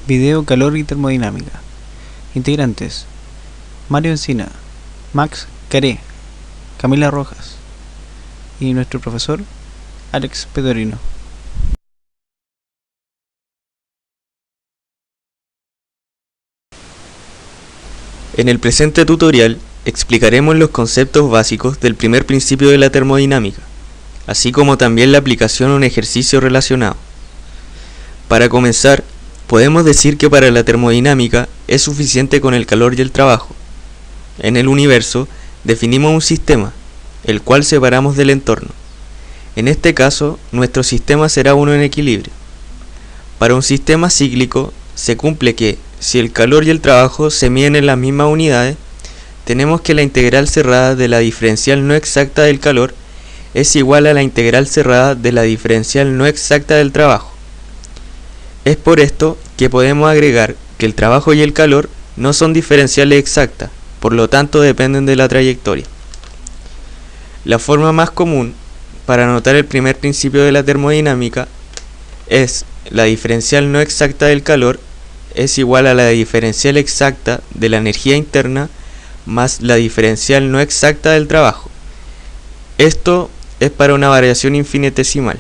Video Calor y Termodinámica. Integrantes: Mario Encina, Max Caré, Camila Rojas y nuestro profesor Alex Pedorino. En el presente tutorial explicaremos los conceptos básicos del primer principio de la termodinámica, así como también la aplicación a un ejercicio relacionado. Para comenzar, podemos decir que para la termodinámica es suficiente con el calor y el trabajo. En el universo definimos un sistema, el cual separamos del entorno. En este caso, nuestro sistema será uno en equilibrio. Para un sistema cíclico, se cumple que, si el calor y el trabajo se miden en las mismas unidades, tenemos que la integral cerrada de la diferencial no exacta del calor es igual a la integral cerrada de la diferencial no exacta del trabajo. Es por esto que podemos agregar que el trabajo y el calor no son diferenciales exactas, por lo tanto dependen de la trayectoria. La forma más común para anotar el primer principio de la termodinámica es la diferencial no exacta del calor es igual a la diferencial exacta de la energía interna más la diferencial no exacta del trabajo. Esto es para una variación infinitesimal.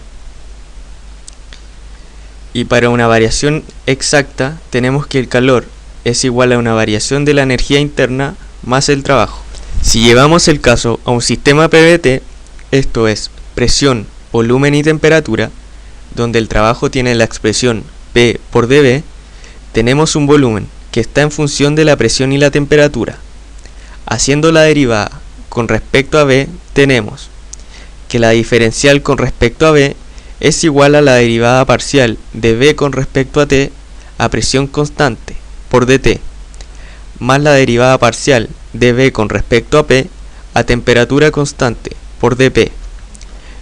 Y para una variación exacta tenemos que el calor es igual a una variación de la energía interna más el trabajo. Si llevamos el caso a un sistema PVT, esto es presión, volumen y temperatura, donde el trabajo tiene la expresión P por dB, tenemos un volumen que está en función de la presión y la temperatura. Haciendo la derivada con respecto a B, tenemos que la diferencial con respecto a B es igual a la derivada parcial de B con respecto a T a presión constante por dt, más la derivada parcial de B con respecto a P a temperatura constante por dP.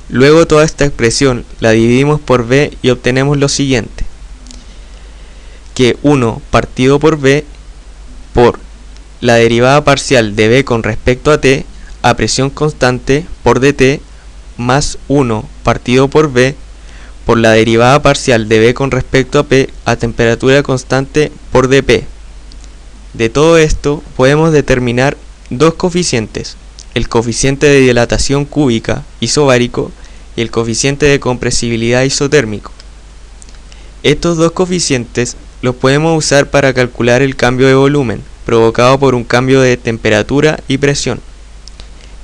Luego toda esta expresión la dividimos por B y obtenemos lo siguiente, que 1 partido por B por la derivada parcial de B con respecto a T a presión constante por dt más 1 partido por B por la derivada parcial de B con respecto a P a temperatura constante por dP. De todo esto podemos determinar dos coeficientes, el coeficiente de dilatación cúbica isobárico y el coeficiente de compresibilidad isotérmico. Estos dos coeficientes los podemos usar para calcular el cambio de volumen provocado por un cambio de temperatura y presión.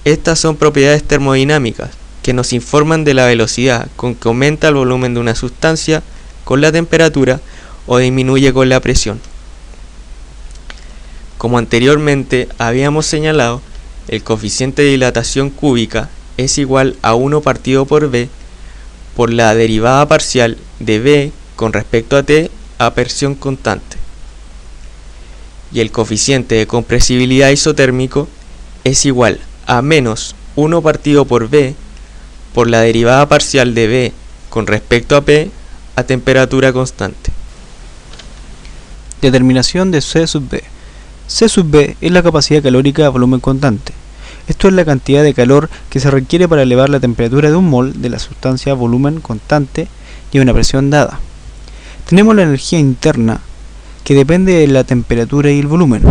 Estas son propiedades termodinámicas que nos informan de la velocidad con que aumenta el volumen de una sustancia con la temperatura o disminuye con la presión. Como anteriormente habíamos señalado, el coeficiente de dilatación cúbica es igual a 1 partido por B por la derivada parcial de B con respecto a T a presión constante. Y el coeficiente de compresibilidad isotérmico es igual a menos 1 partido por B por la derivada parcial de B con respecto a P a temperatura constante. Determinación de C sub B. C sub B es la capacidad calórica a volumen constante. Esto es la cantidad de calor que se requiere para elevar la temperatura de un mol de la sustancia a volumen constante y a una presión dada. Tenemos la energía interna, que depende de la temperatura y el volumen.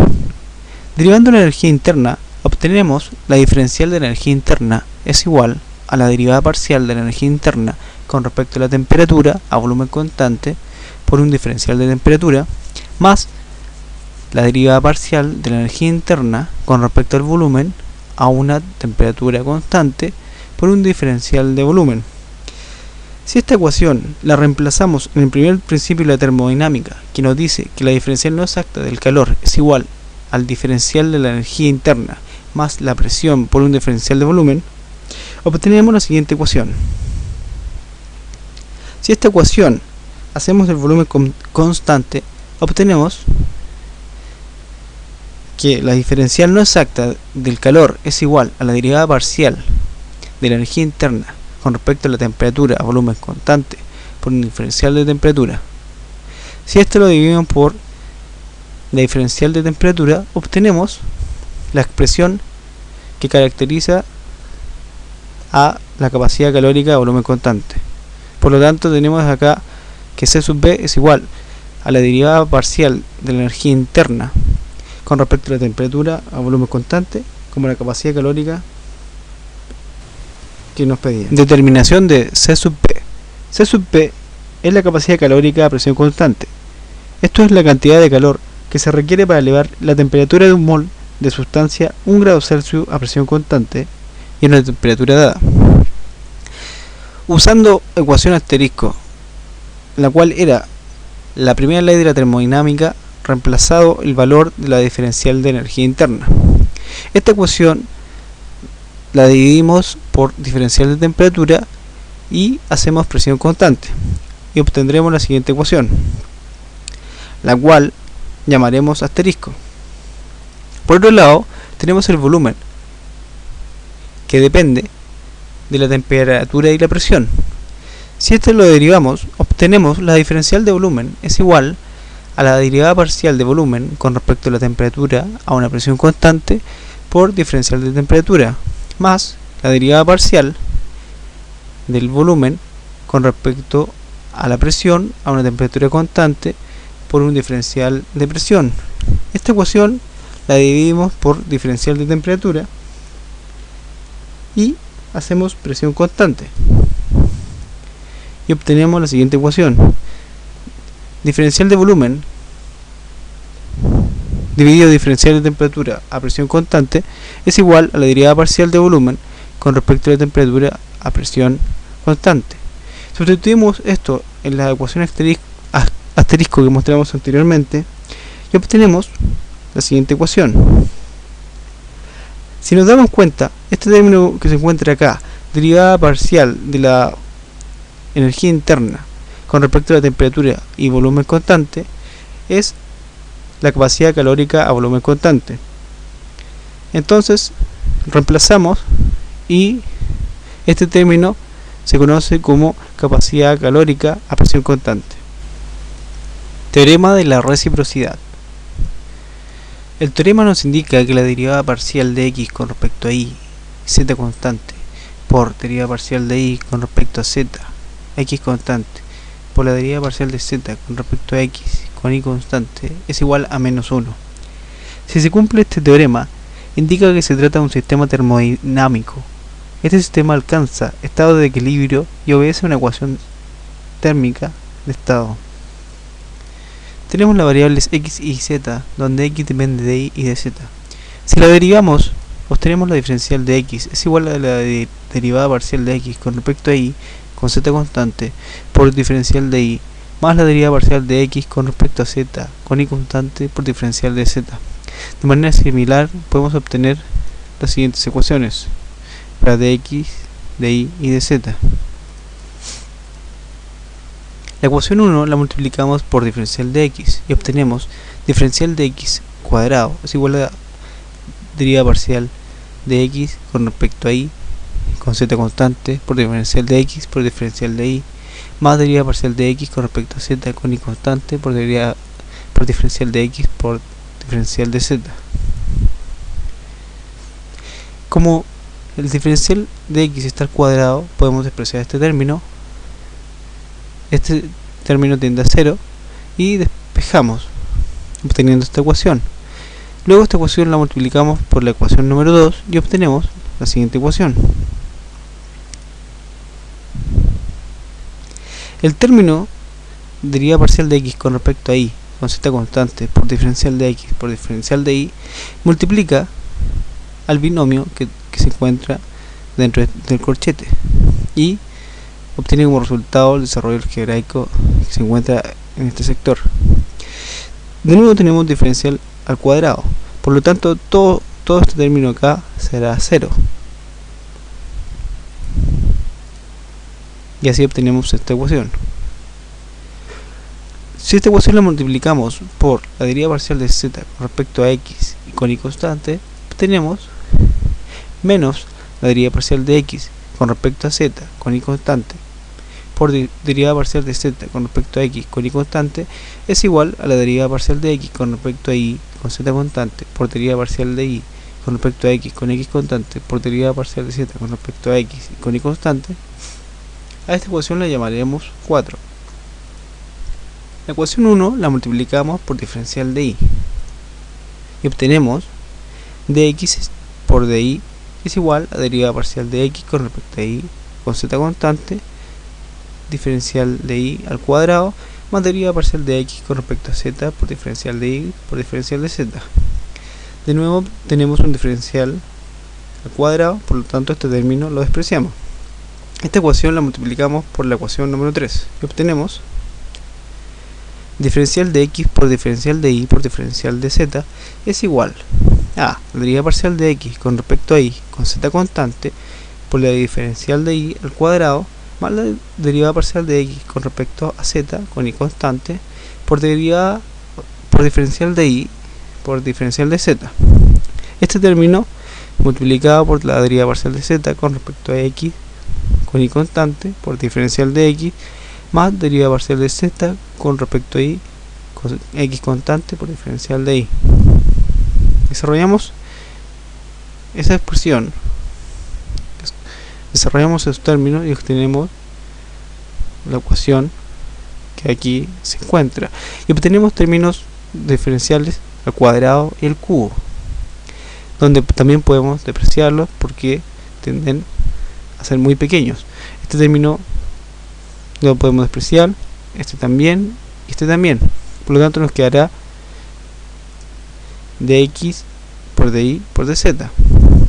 Derivando la energía interna, obtenemos la diferencial de la energía interna es igual a la derivada parcial de la energía interna con respecto a la temperatura a volumen constante por un diferencial de temperatura más la derivada parcial de la energía interna con respecto al volumen a una temperatura constante por un diferencial de volumen. Si esta ecuación la reemplazamos en el primer principio de la termodinámica, que nos dice que la diferencial no exacta del calor es igual al diferencial de la energía interna más la presión por un diferencial de volumen, obtenemos la siguiente ecuación. Si esta ecuación hacemos el volumen constante, obtenemos que la diferencial no exacta del calor es igual a la derivada parcial de la energía interna con respecto a la temperatura a volumen constante por un diferencial de temperatura. Si esto lo dividimos por la diferencial de temperatura, obtenemos la expresión que caracteriza a la capacidad calórica a volumen constante. Por lo tanto, tenemos acá que C sub B es igual a la derivada parcial de la energía interna con respecto a la temperatura a volumen constante como la capacidad calórica que nos pedía. Determinación de C sub P. C sub P es la capacidad calórica a presión constante. Esto es la cantidad de calor que se requiere para elevar la temperatura de un mol de sustancia 1 grado Celsius a presión constante y a una temperatura dada. Usando ecuación asterisco, la cual era la primera ley de la termodinámica, reemplazado el valor de la diferencial de energía interna. Esta ecuación la dividimos por diferencial de temperatura y hacemos presión constante y obtendremos la siguiente ecuación, la cual llamaremos asterisco. Por otro lado, tenemos el volumen, que depende de la temperatura y la presión. Si este lo derivamos, obtenemos la diferencial de volumen es igual a la derivada parcial de volumen con respecto a la temperatura a una presión constante por diferencial de temperatura, más la derivada parcial del volumen con respecto a la presión a una temperatura constante por un diferencial de presión. Esta ecuación la dividimos por diferencial de temperatura y hacemos presión constante y obtenemos la siguiente ecuación: diferencial de volumen dividido diferencial de temperatura a presión constante es igual a la derivada parcial de volumen con respecto a la temperatura a presión constante. Sustituimos esto en la ecuación asterisco que mostramos anteriormente y obtenemos la siguiente ecuación. Si nos damos cuenta, este término que se encuentra acá, derivada parcial de la energía interna con respecto a la temperatura y volumen constante, es la capacidad calórica a volumen constante. Entonces reemplazamos y este término se conoce como capacidad calórica a presión constante. Teorema de la reciprocidad. El teorema nos indica que la derivada parcial de x con respecto a y, z constante, por derivada parcial de y con respecto a z, x constante, por la derivada parcial de z con respecto a x con y constante es igual a menos 1. Si se cumple este teorema, indica que se trata de un sistema termodinámico. Este sistema alcanza estado de equilibrio y obedece a una ecuación térmica de estado. Tenemos las variables x y z, donde x depende de y de z. Si la derivamos, obtenemos la diferencial de x es igual a la derivada parcial de x con respecto a y con z constante por diferencial de y, más la derivada parcial de x con respecto a z con y constante por diferencial de z. De manera similar, podemos obtener las siguientes ecuaciones para de x, de y y de z. La ecuación 1 la multiplicamos por diferencial de x y obtenemos diferencial de x cuadrado es igual a la derivada parcial de x con respecto a y con z constante por diferencial de x por diferencial de y, más derivada parcial de x con respecto a z con y constante por diferencial de x por diferencial de z. Como el diferencial de x está al cuadrado, podemos expresar este término. Este término tiende a 0 y despejamos obteniendo esta ecuación. Luego esta ecuación la multiplicamos por la ecuación número 2 y obtenemos la siguiente ecuación. El término derivada parcial de x con respecto a y con z constante por diferencial de x por diferencial de y multiplica al binomio que se encuentra dentro del corchete y obtiene como resultado el desarrollo algebraico que se encuentra en este sector. De nuevo tenemos diferencial al cuadrado, por lo tanto todo este término acá será 0 y así obtenemos esta ecuación. Si esta ecuación la multiplicamos por la derivada parcial de z con respecto a x y con y constante, obtenemos menos la derivada parcial de x con respecto a z con y constante por derivada parcial de z con respecto a x con y constante es igual a la derivada parcial de x con respecto a y con z constante por derivada parcial de y con respecto a x con x constante por derivada parcial de z con respecto a x con y constante. A esta ecuación la llamaremos 4. La ecuación 1 la multiplicamos por diferencial de y obtenemos dx por dy es igual a derivada parcial de x con respecto a y con z constante, diferencial de y al cuadrado, más derivada parcial de x con respecto a z por diferencial de y por diferencial de z. De nuevo tenemos un diferencial al cuadrado, por lo tanto este término lo despreciamos. Esta ecuación la multiplicamos por la ecuación número 3 y obtenemos diferencial de x por diferencial de y por diferencial de z es igual a la derivada parcial de x con respecto a y con z constante por la diferencial de y al cuadrado más la derivada parcial de x con respecto a z con y constante por diferencial de y por diferencial de z. Este término multiplicado por la derivada parcial de z con respecto a x con y constante por diferencial de x más derivada parcial de z con respecto a y con x constante por diferencial de y. Desarrollamos esa expresión, desarrollamos esos términos y obtenemos la ecuación que aquí se encuentra y obtenemos términos diferenciales al cuadrado y al cubo, donde también podemos despreciarlos porque tienden a ser muy pequeños. Este término lo podemos despreciar, este también y este también, por lo tanto nos quedará dx por dy por dz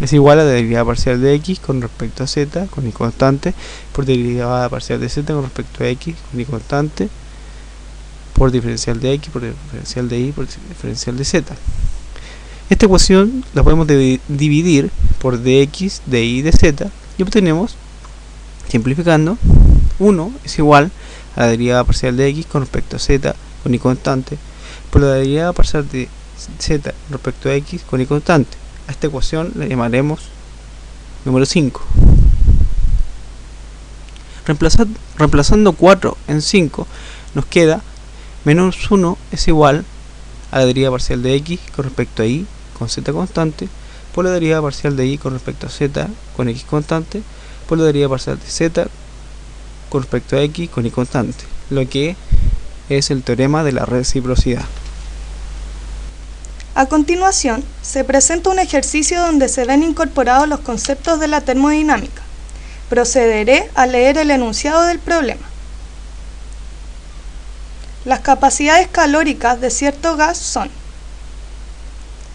es igual a la derivada parcial de x con respecto a z con y constante por derivada parcial de z con respecto a x con y constante por diferencial de x por diferencial de y por diferencial de z. Esta ecuación la podemos dividir por dx, dy, dz y obtenemos, simplificando, 1 es igual a la derivada parcial de x con respecto a z con y constante por la derivada parcial de z respecto a x con y constante. A esta ecuación la llamaremos número 5. Reemplazando 4 en 5 nos queda menos 1 es igual a la derivada parcial de x con respecto a y con z constante por la derivada parcial de y con respecto a z con x constante por la derivada parcial de z con respecto a x con y constante, lo que es el teorema de la reciprocidad. A continuación, se presenta un ejercicio donde se ven incorporados los conceptos de la termodinámica. Procederé a leer el enunciado del problema. Las capacidades calóricas de cierto gas son: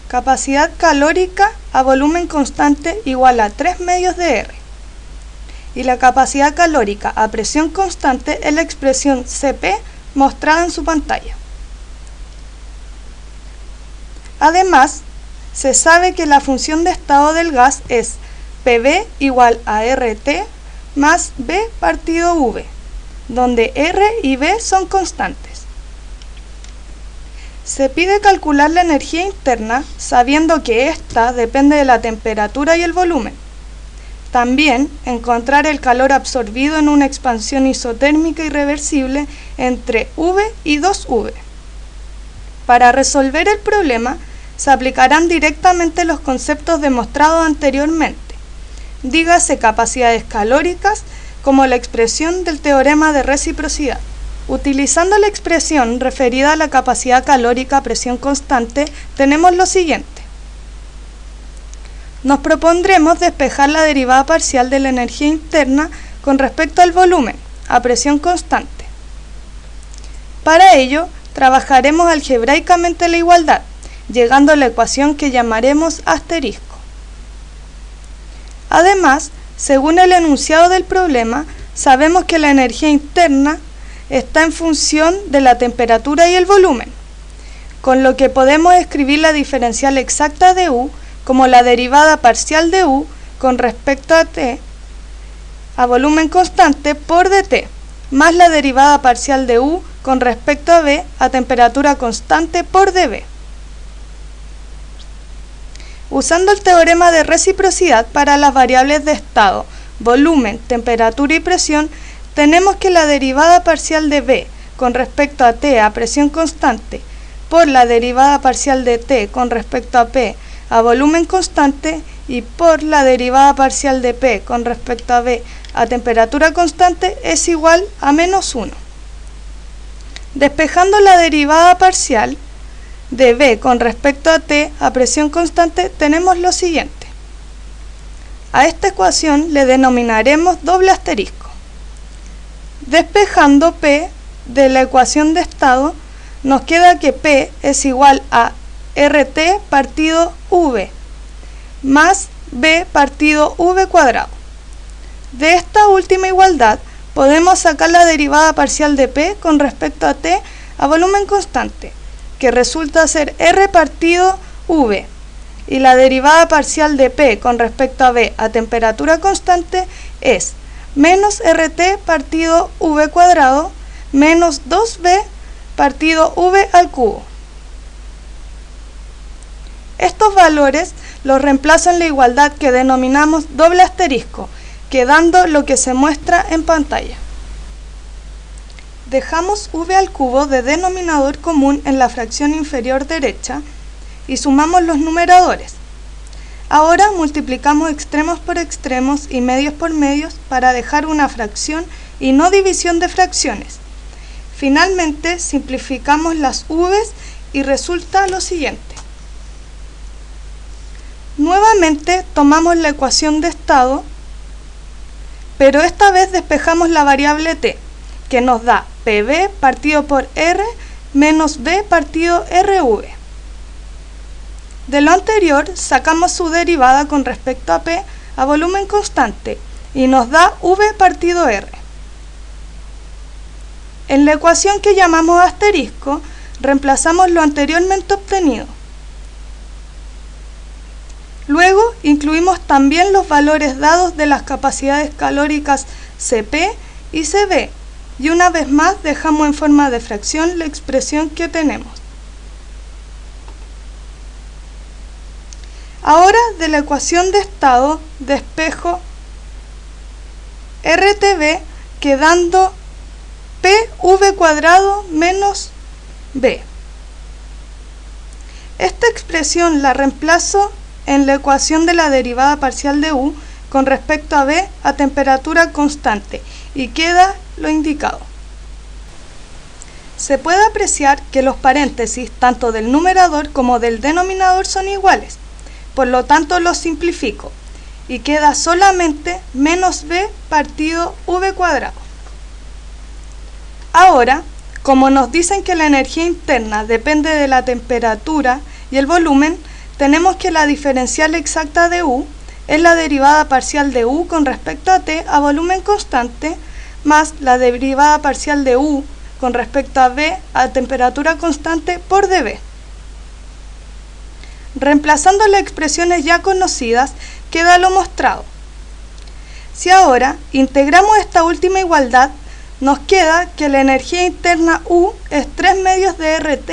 capacidad calórica a volumen constante igual a 3 medios de R. Y la capacidad calórica a presión constante es la expresión Cp mostrada en su pantalla. Además, se sabe que la función de estado del gas es Pv igual a RT más V partido V, donde R y V son constantes. Se pide calcular la energía interna sabiendo que ésta depende de la temperatura y el volumen. También encontrar el calor absorbido en una expansión isotérmica irreversible entre V y 2V. Para resolver el problema, se aplicarán directamente los conceptos demostrados anteriormente. Dígase capacidades calóricas como la expresión del teorema de reciprocidad. Utilizando la expresión referida a la capacidad calórica a presión constante, tenemos lo siguiente. Nos propondremos despejar la derivada parcial de la energía interna con respecto al volumen, a presión constante. Para ello, trabajaremos algebraicamente la igualdad, llegando a la ecuación que llamaremos asterisco. Además, según el enunciado del problema, sabemos que la energía interna está en función de la temperatura y el volumen, con lo que podemos escribir la diferencial exacta de U como la derivada parcial de U con respecto a T a volumen constante por dt, más la derivada parcial de U con respecto a V a temperatura constante por dV. Usando el teorema de reciprocidad para las variables de estado, volumen, temperatura y presión, tenemos que la derivada parcial de V con respecto a T a presión constante por la derivada parcial de T con respecto a P a volumen constante y por la derivada parcial de P con respecto a V a temperatura constante es igual a menos 1. Despejando la derivada parcial de B con respecto a T a presión constante, tenemos lo siguiente. A esta ecuación le denominaremos doble asterisco. Despejando P de la ecuación de estado, nos queda que P es igual a RT partido V más B partido V cuadrado. De esta última igualdad podemos sacar la derivada parcial de P con respecto a T a volumen constante, que resulta ser R partido V, y la derivada parcial de P con respecto a B a temperatura constante es menos RT partido V cuadrado menos 2B partido V al cubo. Estos valores los reemplazo en la igualdad que denominamos doble asterisco, quedando lo que se muestra en pantalla. Dejamos V al cubo de denominador común en la fracción inferior derecha y sumamos los numeradores. Ahora multiplicamos extremos por extremos y medios por medios para dejar una fracción y no división de fracciones. Finalmente simplificamos las V's y resulta lo siguiente. Nuevamente tomamos la ecuación de estado, pero esta vez despejamos la variable t, que nos da PB partido por R menos B partido RV. De lo anterior sacamos su derivada con respecto a P a volumen constante y nos da V partido R. En la ecuación que llamamos asterisco, reemplazamos lo anteriormente obtenido. Luego incluimos también los valores dados de las capacidades calóricas Cp y Cv, y una vez más dejamos en forma de fracción la expresión que tenemos. Ahora de la ecuación de estado despejo RTB quedando PV cuadrado menos B. Esta expresión la reemplazo en la ecuación de la derivada parcial de U con respecto a B a temperatura constante y queda lo indicado. Se puede apreciar que los paréntesis tanto del numerador como del denominador son iguales, por lo tanto los simplifico y queda solamente menos B partido V cuadrado. Ahora, como nos dicen que la energía interna depende de la temperatura y el volumen, tenemos que la diferencial exacta de U es la derivada parcial de U con respecto a T a volumen constante más la derivada parcial de U con respecto a B a temperatura constante por dB. Reemplazando las expresiones ya conocidas, queda lo mostrado. Si ahora integramos esta última igualdad, nos queda que la energía interna U es 3 medios de RT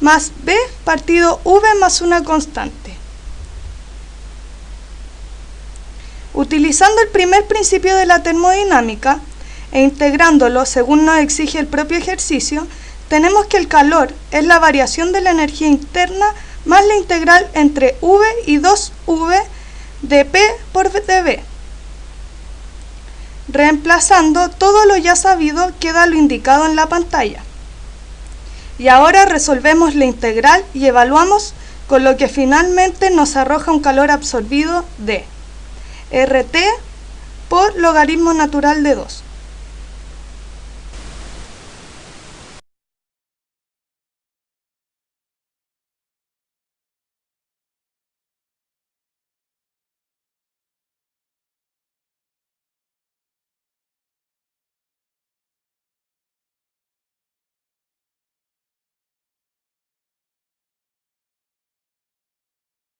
más B partido V más una constante. Utilizando el primer principio de la termodinámica e integrándolo según nos exige el propio ejercicio, tenemos que el calor es la variación de la energía interna más la integral entre V y 2V de P por dB. Reemplazando todo lo ya sabido queda lo indicado en la pantalla. Y ahora resolvemos la integral y evaluamos, con lo que finalmente nos arroja un calor absorbido de RT por logaritmo natural de 2.